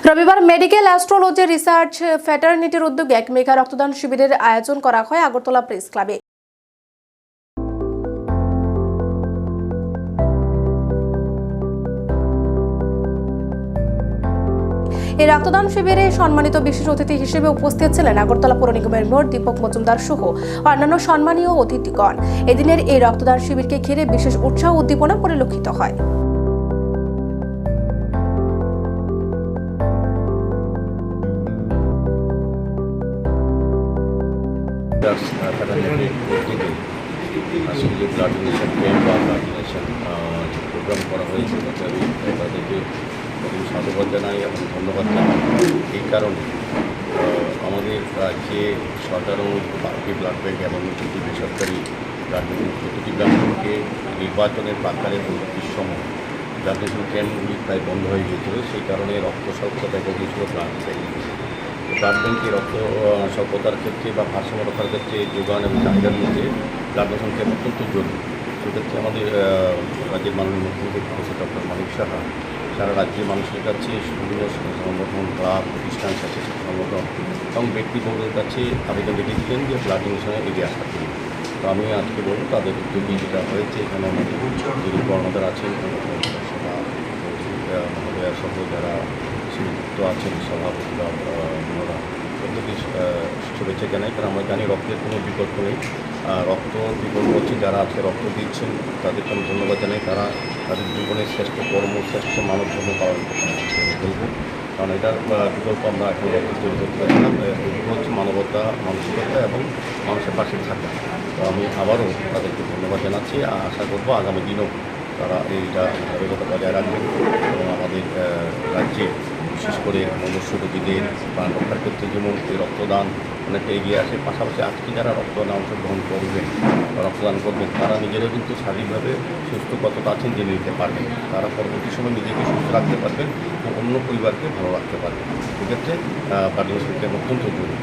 রবিবার medical astrology research ফ্র্যাটার্নিটির উদ্যোগে এক মেগা রক্তদান শিবিরের আয়োজন করা হয় আগরতলা প্রেস ক্লাবে। এই রক্তদান শিবিরে সম্মানিত বিশেষ অতিথি হিসেবে উপস্থিত ছিলেন আগরতলা পৌর নিগমের মেয়র দীপক মজুমদার সহ অন্যান্য সম্মানীয় অতিথিগণ। এদিনের এই রক্তদান শিবিরকে ঘিরে বিশেষ উৎসাহ উদ্দীপনা পরিলক্ষিত হয়। আসলে ব্লাড ডোনেশন ক্যাম্প বা ব্লাড ডোনেশন প্রোগ্রাম করা হয়েছে, তাদেরকে সাধুবাদ জানাই এবং ধন্যবাদ জানাই। এই কারণে আমাদের রাজ্যে সরকার অনুমোদিত 5টি ব্লাড ব্যাঙ্ক এবং 2টি বেসরকারি ব্লাড ব্যাঙ্ক, প্রতিটি ব্লাড ব্যাঙ্কে নির্বাচনের প্রাককালে পরবর্তী সময় ব্লাড ডোনেশন ক্যাম্পগুলি প্রায় বন্ধ হয়ে গিয়েছিল। সেই কারণে রক্ত স্বল্পতা দেখা গিয়েছিল ব্লাড ব্যাঙ্কে। ব্লাড ব্যাঙ্কে রক্ত স্বল্পতার ক্ষেত্রে বা ভারসাম্য রক্ষার ক্ষেত্রে যোগান এবং চাহিদার মধ্যে ব্লাড ডোনেশন ক্যাম্প অত্যন্ত জরুরি। সেক্ষেত্রে আমাদের রাজ্যের মাননীয় মুখ্যমন্ত্রী প্রফেসর ডক্টর মানিক সাহা সারা রাজ্যের মানুষের কাছে বিভিন্ন সংগঠন, ক্লাব, প্রতিষ্ঠান, স্বেচ্ছাসেবী সংগঠন এবং ব্যক্তিবর্গের কাছে আবেদন রেখেছিলেন যে ব্লাড ডোনেশনে এগিয়ে আসার জন্য। তো আমি আজকে বলব তাদের উদ্যোগে যেটা হয়েছে, এখানে আমাদের যিনি কর্মকর্তা আছেন মহোদয়া সহ যারা যুক্ত আছেন, সভাপতিরা, ওনারা প্রত্যেকে শুভেচ্ছা জানাই। কারণ আমরা জানি রক্তের কোনো বিকল্প নেই। রক্ত বিকল্প হচ্ছে যারা আজকে রক্ত দিচ্ছেন তাদেরকে আমি ধন্যবাদ জানাই। তারা তাদের জীবনের শ্রেষ্ঠ কর্ম, শ্রেষ্ঠ মানব ধর্ম পালন করছেন বলব। কারণ এটার বিকল্প আমরা এখন তৈরি করতে পারি না। এগুলো হচ্ছে মানবতা, মানসিকতা এবং মানুষের পাশে থাকা। তো আমি আবারও তাদেরকে ধন্যবাদ জানাচ্ছি। আশা করবো আগামী দিনেও তারা এইটা ধারাবাহিকতা বজায় রাখবেন এবং আমাদের রাজ্যে বিশেষ করে মনুষ্য রোগীদের প্রাণ রক্ষার ক্ষেত্রে যেমন এই রক্তদান অনেকটা এগিয়ে আসে। পাশাপাশি আজকে যারা রক্তদান অংশগ্রহণ করবেন বা রক্তদান করবেন তারা নিজেরাও কিন্তু শারীরিকভাবে সুস্থ কতটা আছেন জেনে নিতে পারবেন। তারা পরবর্তী সময় নিজেকে সুস্থ রাখতে পারবেন এবং অন্য পরিবারকে ভালো রাখতে পারবেন। সেক্ষেত্রে ব্লাড ডোনেশন ক্যাম্প অত্যন্ত জরুরি।